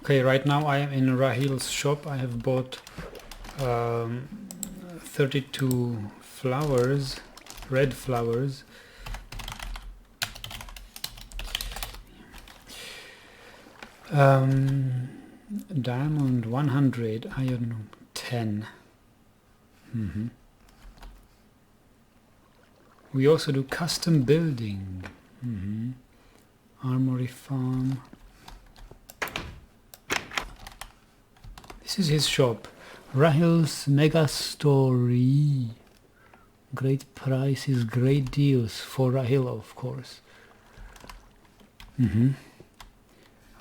Okay, right now I am in Rahil's shop. I have bought 32 flowers, red flowers. Diamond 100, iron 10. We also do custom building. Armory farm. This is his shop. Rahil's Mega Story. Great prices, great deals for Rahil, of course.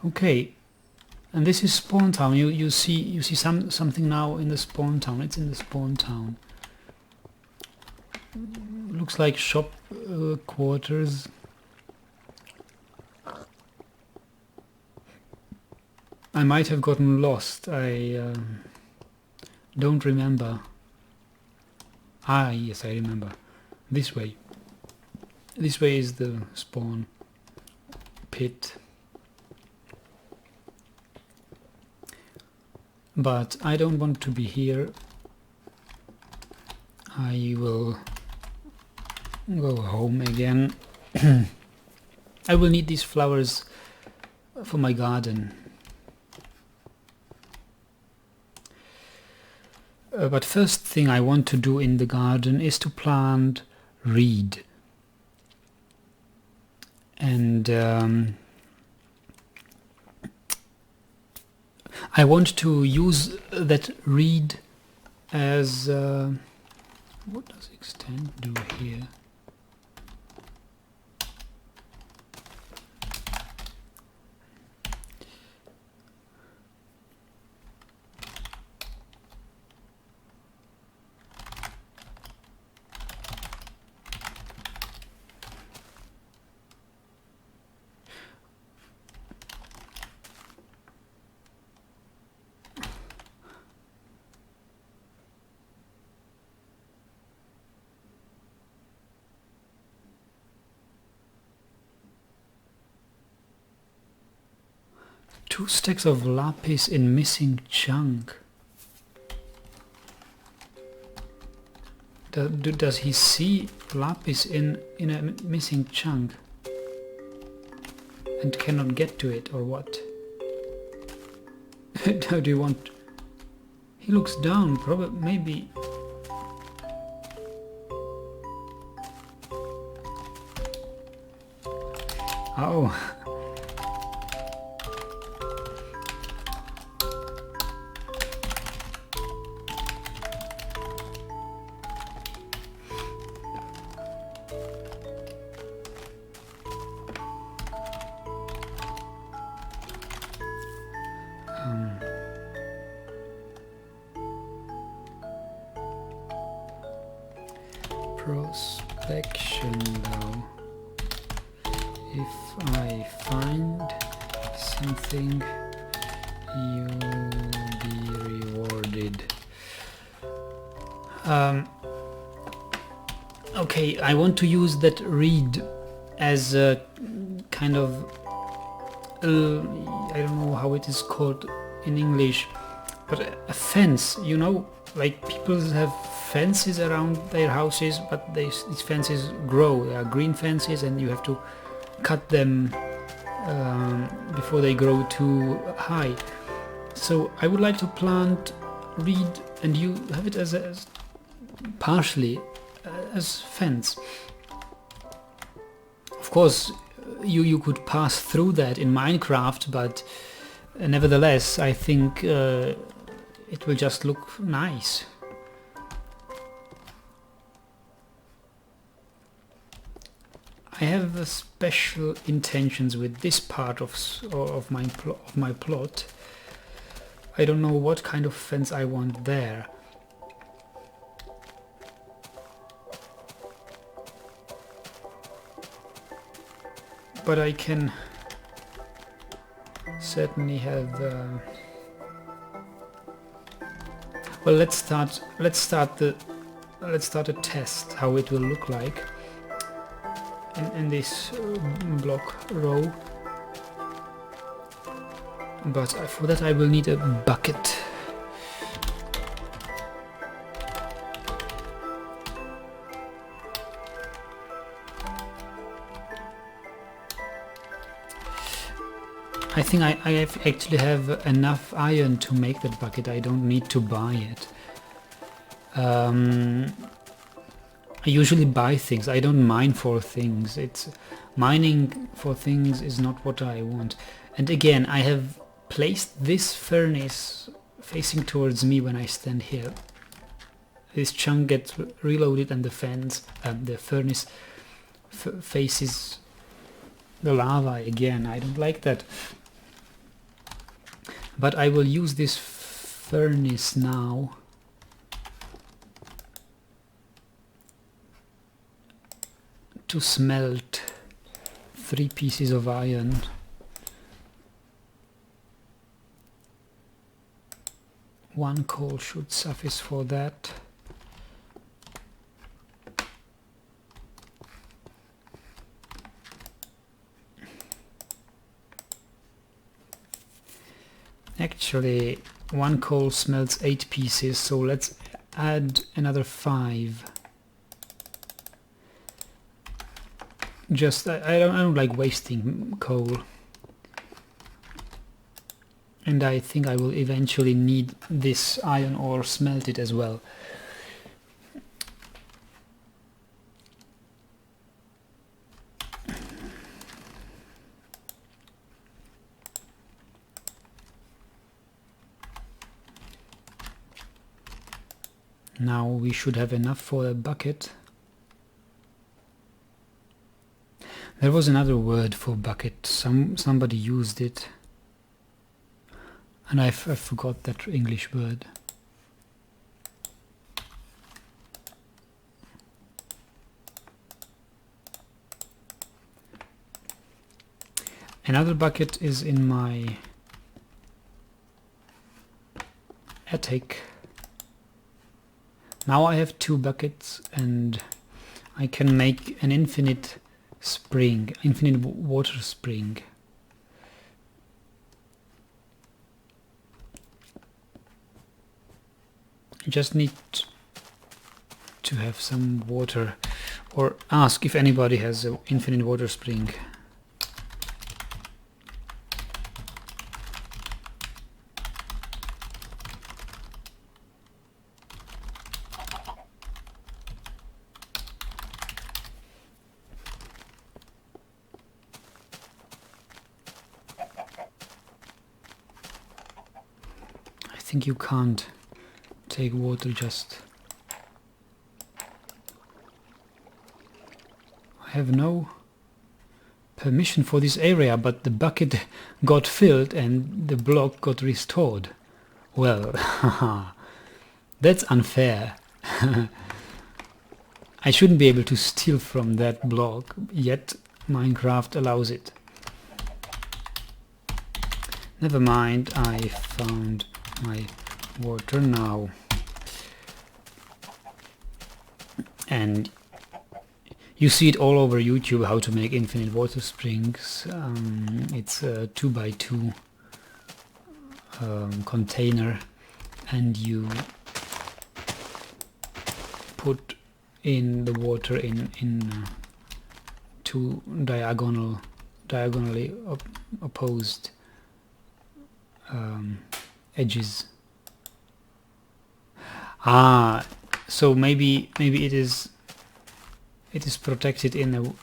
Okay, and this is spawn town. You see something now in the spawn town. It's in the spawn town. Looks like shop quarters. I might have gotten lost. I don't remember. Ah, yes, I remember. This way. This way is the spawn pit. But I don't want to be here. I will go home again. I will need these flowers for my garden. But first thing I want to do in the garden is to plant reed. And I want to use that reed as... what does extend do here? Two stacks of lapis in missing chunk. Does he see lapis in a missing chunk and cannot get to it, or what? How do you want? He looks down, probably, maybe. Oh. Prospection now. If I find something, you'll be rewarded. Okay, I want to use that reed as a kind of I don't know how it is called in English, but a fence, you know, like people have fences around their houses, but these fences grow. They are green fences and you have to cut them before they grow too high. So I would like to plant reed and you have it as partially as fence. Of course you could pass through that in Minecraft, but nevertheless I think it will just look nice. I have special intentions with this part of my plot. I don't know what kind of fence I want there. But I can certainly have. Well, let's start a test how it will look like in this block row. but for that I will need a bucket. I think I actually have enough iron to make that bucket. I don't need to buy it. I usually buy things. I don't mine for things. It's mining for things is not what I want. And again, I have placed this furnace facing towards me when I stand here. This chunk gets reloaded and the furnace faces the lava again. I don't like that. But I will use this furnace now to smelt 3 pieces of iron. One coal should suffice for that. Actually, one coal smelts 8 pieces, so let's add another 5. Just I don't like wasting coal, and I think I will eventually need this iron ore smelted as well. Now we should have enough for a bucket. There was another word for bucket. Somebody used it, and I forgot that English word. Another bucket is in my attic. Now I have 2 buckets and I can make an infinite water spring. I just need to have some water, or ask if anybody has an infinite water spring. I think you can't take water just. I have no permission for this area, but the bucket got filled and the block got restored. Well, that's unfair. I shouldn't be able to steal from that block, yet Minecraft allows it. Never mind, I found my water now. And you see it all over YouTube how to make infinite water springs. It's a 2x2 container, and you put in the water in 2 diagonally opposed edges. So maybe it is protected in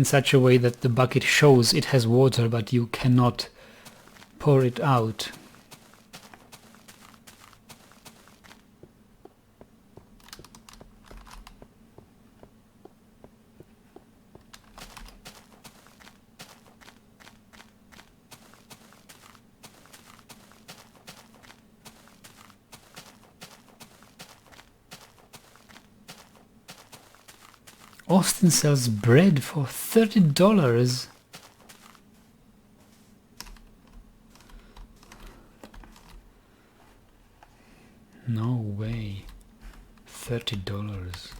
such a way that the bucket shows it has water, but you cannot pour it out. Austin sells bread for $30. No way. $30.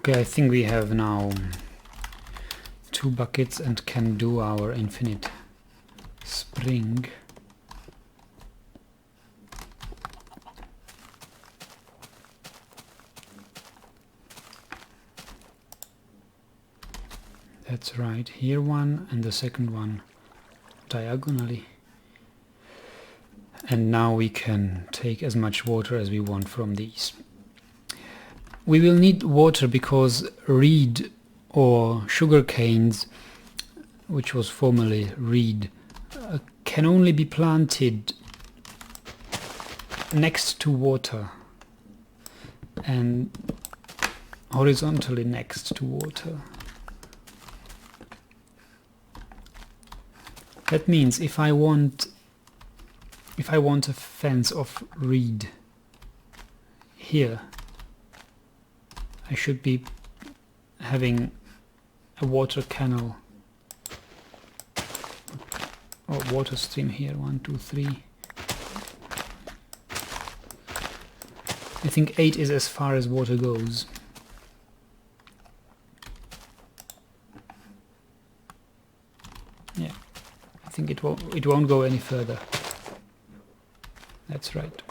Okay, I think we have now 2 buckets and can do our infinite spring. That's right, here one and the second one diagonally. And now we can take as much water as we want from these. We will need water because reed or sugar canes, which was formerly reed, can only be planted next to water and horizontally next to water. That means if I want a fence of reed here, I should be having a water canal or water stream here. 1, 2, 3. I think 8 is as far as water goes. Yeah, I think it won't go any further. That's right.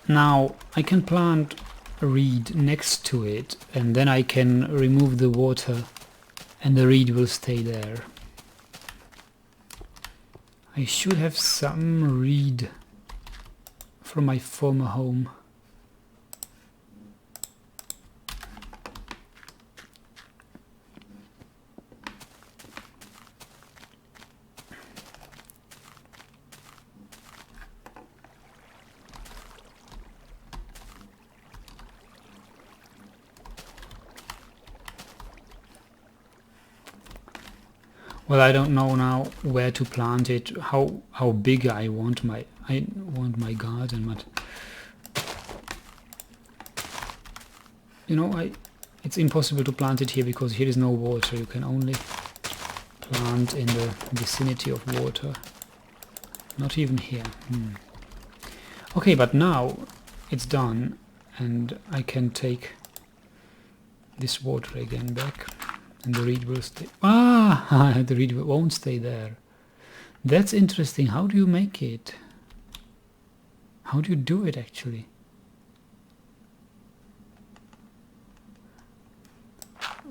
Now I can plant a reed next to it, and then I can remove the water and the reed will stay there. I should have some reed from my former home. Well, I don't know now where to plant it, how big I want my garden, but you know, it's impossible to plant it here because here is no water. You can only plant in the vicinity of water, not even here. Okay, but now it's done and I can take this water again back. And the reed will stay. The reed won't stay there. That's interesting. How do you make it? How do you do it actually?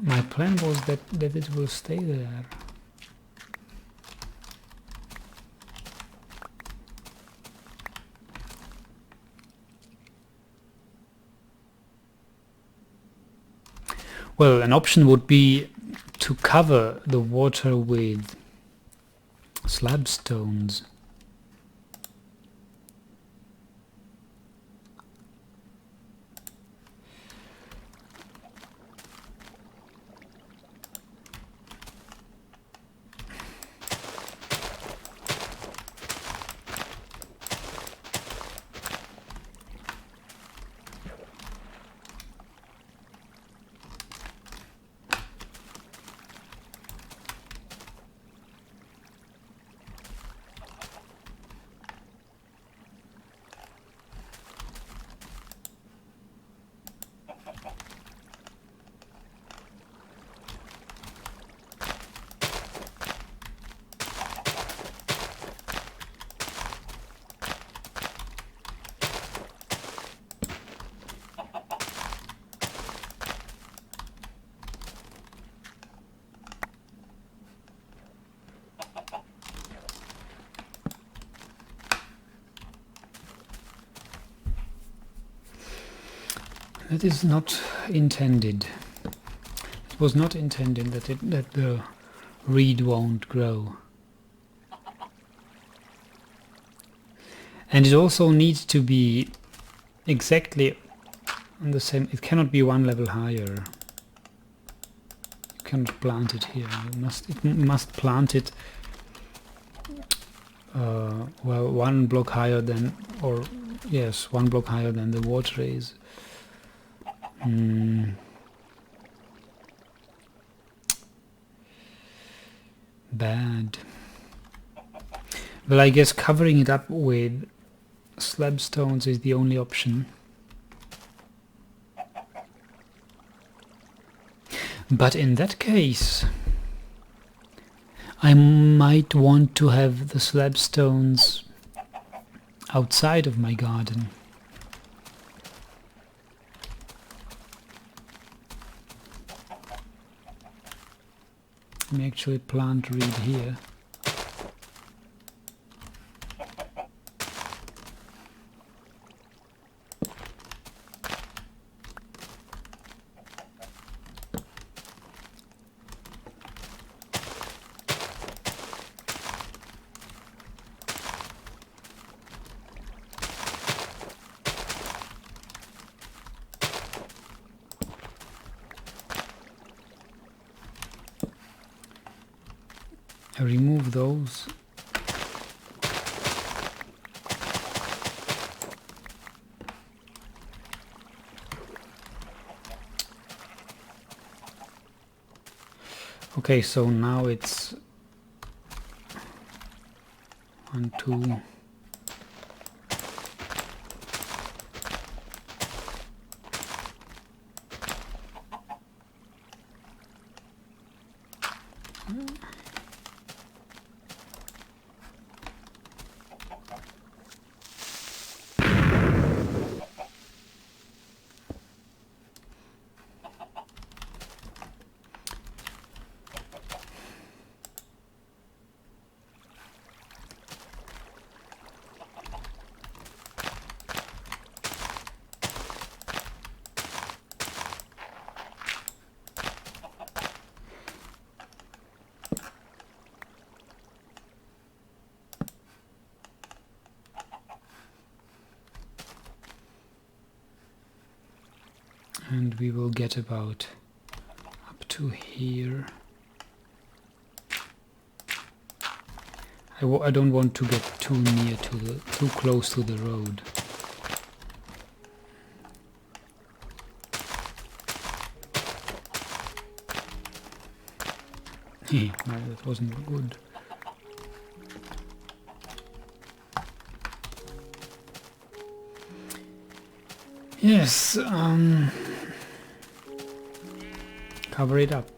My plan was that it will stay there. Well, an option would be to cover the water with slab stones. That is not intended. It was not intended that the reed won't grow. And it also needs to be exactly on the same. It cannot be one level higher. You cannot plant it here. You must plant it well, 1 block higher than, or yes, 1 block higher than the water is. Bad. Well, I guess covering it up with slab stones is the only option. But in that case, I might want to have the slab stones outside of my garden. Let me actually plant reed here. I remove those. Okay, so now it's 1, 2. And we will get about up to here. I don't want to get too near to too close to the road. No, that wasn't good. Yes, cover it up.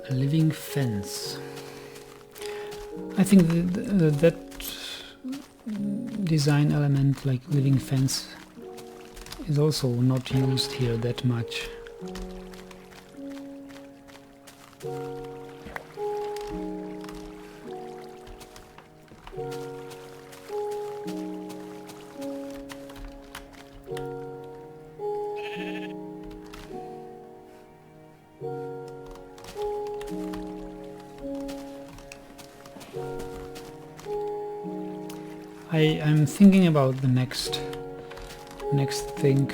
A living fence. I think that design element, like living fence, is also not used here that much. I'm thinking about the next thing.